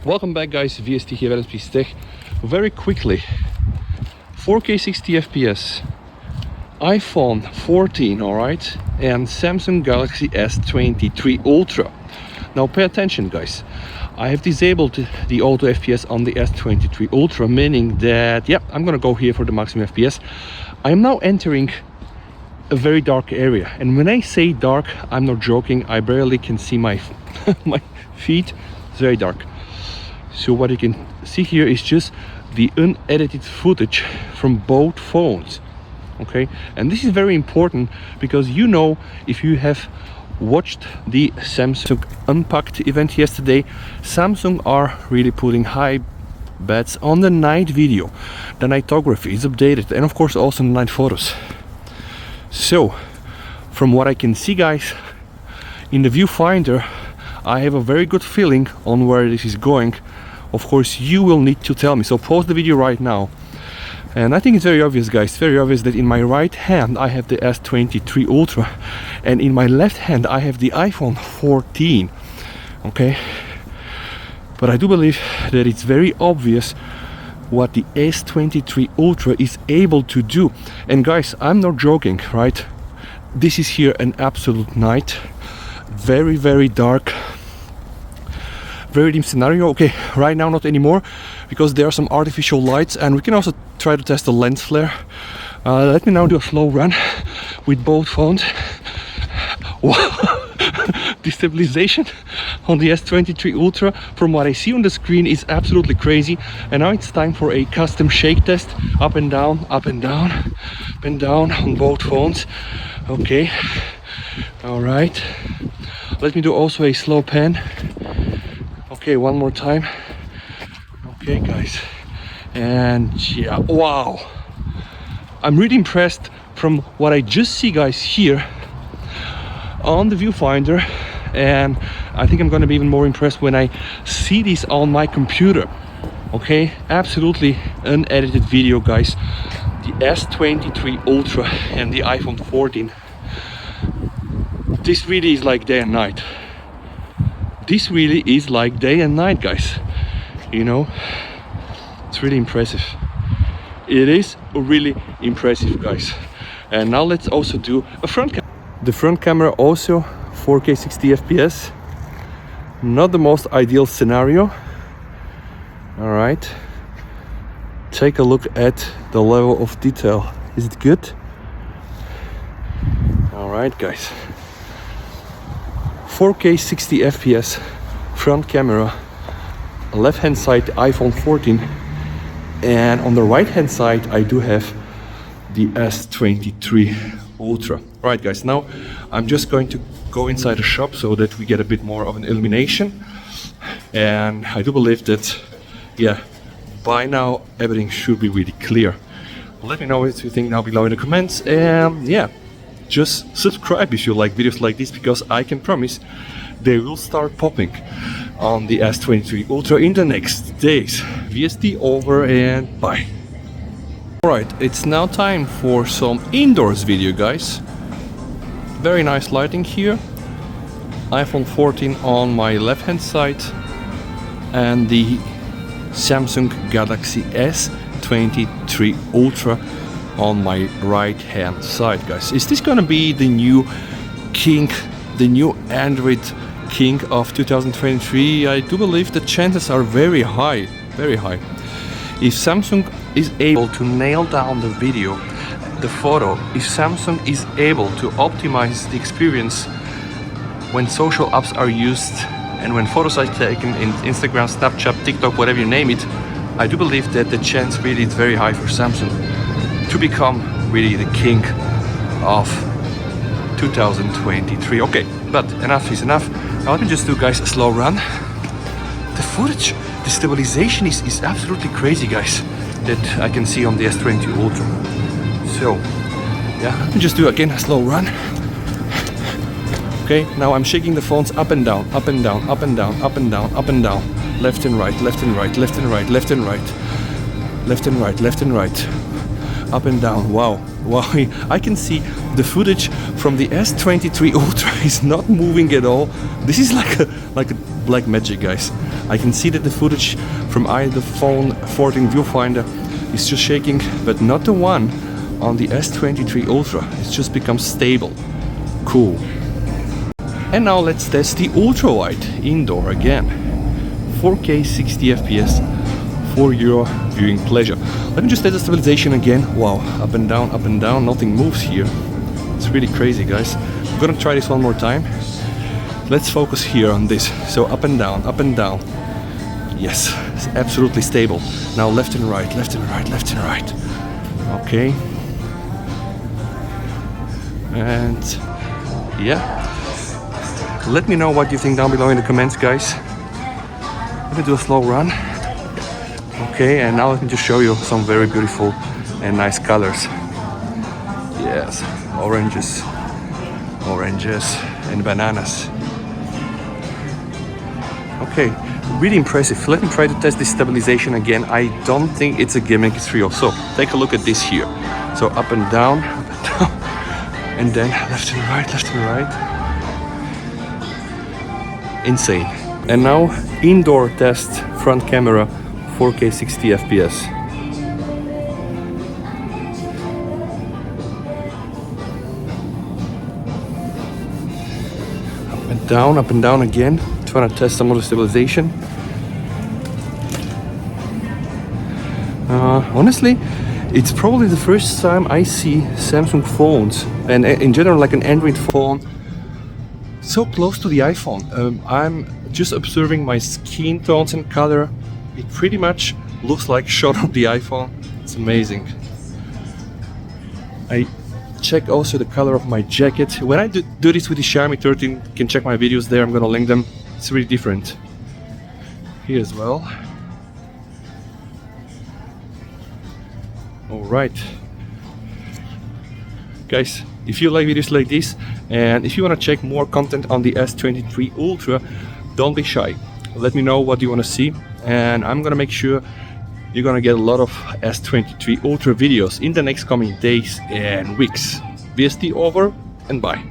Welcome back guys, VST here at LSP Tech. Very quickly, 4K 60 FPS, iPhone 14, alright, and Samsung Galaxy S23 Ultra. Now pay attention guys, I have disabled the auto FPS on the S23 Ultra, meaning that, yeah, I'm gonna go here for the maximum FPS. I am now entering a very dark area, and when I say dark, I'm not joking, I barely can see my my feet. It's very dark. So what you can see here is just the unedited footage from both phones. Okay, and this is very important because, you know, if you have watched the Samsung Unpacked event yesterday, Samsung are really putting high bets on the night video. The nightography is updated, and of course also the night photos. So from what I can see guys in the viewfinder, I have a very good feeling on where this is going. Of course you will need to tell me, so pause the video right now. And I think it's very obvious guys, very obvious that in my right hand I have the S23 Ultra, and in my left hand I have the iPhone 14. Okay, but I do believe that it's very obvious what the S23 Ultra is able to do. And guys, I'm not joking, right? This is here an absolute night, very, very dark, very dim scenario. Okay, right now not anymore because there are some artificial lights, and we can also try to test the lens flare. Let me now do a slow run with both phones. Wow. The stabilization on the S23 Ultra, from what I see on the screen, is absolutely crazy. And now it's time for a custom shake test. Up and down, up and down, up and down on both phones. Okay, all right, let me do also a slow pan. Okay, one more time. Okay guys, and yeah, wow, I'm really impressed from what I just see guys here on the viewfinder, and I think I'm gonna be even more impressed when I see this on my computer. Okay, absolutely unedited video guys. The S23 Ultra and the iPhone 14, this really is like day and night. This really is like day and night guys, you know. It's really impressive. It is really impressive guys. And now let's also do a front camera. The front camera also 4K 60 FPS. Not the most ideal scenario. All right, take a look at the level of detail. Is it good? All right guys, 4K 60 FPS front camera, left hand side iPhone 14, and on the right hand side I do have the S23 Ultra. Right guys, now I'm just going to go inside the shop so that we get a bit more of an illumination, and I do believe that, yeah, by now everything should be really clear. Let me know what you think down below in the comments, and yeah, just subscribe if you like videos like this, because I can promise they will start popping on the S23 Ultra in the next days. VST over and bye. Alright, it's now time for some indoors video guys. Very nice lighting here. iPhone 14 on my left hand side and the Samsung Galaxy S23 Ultra on my right hand side guys. Is this gonna be the new king, the new Android king of 2023? I do believe the chances are very high, very high. If Samsung is able to nail down the video, the photo, if Samsung is able to optimize the experience when social apps are used and when photos are taken in Instagram, Snapchat, TikTok, whatever you name it, I do believe that the chance really is very high for Samsung to become really the king of 2023. Okay, but enough is enough. Now let me just do guys a slow run. The footage, the stabilization is absolutely crazy guys, that I can see on the S23 Ultra. So yeah, let me just do again a slow run. Okay, now I'm shaking the phones up and down, up and down, up and down, up and down, up and down, left and right, left and right, left and right, left and right, left and right, left and right, up and down. Wow. Wow, I can see the footage from the S23 Ultra is not moving at all. This is like a black magic, guys. I can see that the footage from the phone 14 viewfinder is just shaking, but not the one on the S23 Ultra. It's just become stable. Cool. And now let's test the ultra wide indoor again. 4K 60 FPS for your viewing pleasure. Let me just test the stabilization again. Wow, up and down, nothing moves here. It's really crazy, guys. I'm gonna try this one more time. Let's focus here on this. So up and down, up and down. Yes, it's absolutely stable. Now left and right, left and right, left and right. Okay. And yeah. Let me know what you think down below in the comments, guys. Let me do a slow run. Okay, and now let me just show you some very beautiful and nice colors. Yes, oranges and bananas. Okay, really impressive. Let me try to test this stabilization again. I don't think it's a gimmick, it's real. So take a look at this here. So up and down, and then left and right, left and right. Insane. And now indoor test, front camera, 4K 60 FPS. Up and down again. Trying to test some of the stabilization. Honestly, it's probably the first time I see Samsung phones, and in general like an Android phone, so close to the iPhone. I'm just observing my skin tones and color. It pretty much looks like shot on the iPhone. It's amazing. I check also the color of my jacket. When I do this with the Xiaomi 13, you can check my videos there. I'm gonna link them. It's really different. Here as well. All right. Guys, if you like videos like this, and if you want to check more content on the S23 Ultra, don't be shy. Let me know what you want to see, and I'm gonna make sure you're gonna get a lot of S23 Ultra videos in the next coming days and weeks. VST over, and bye.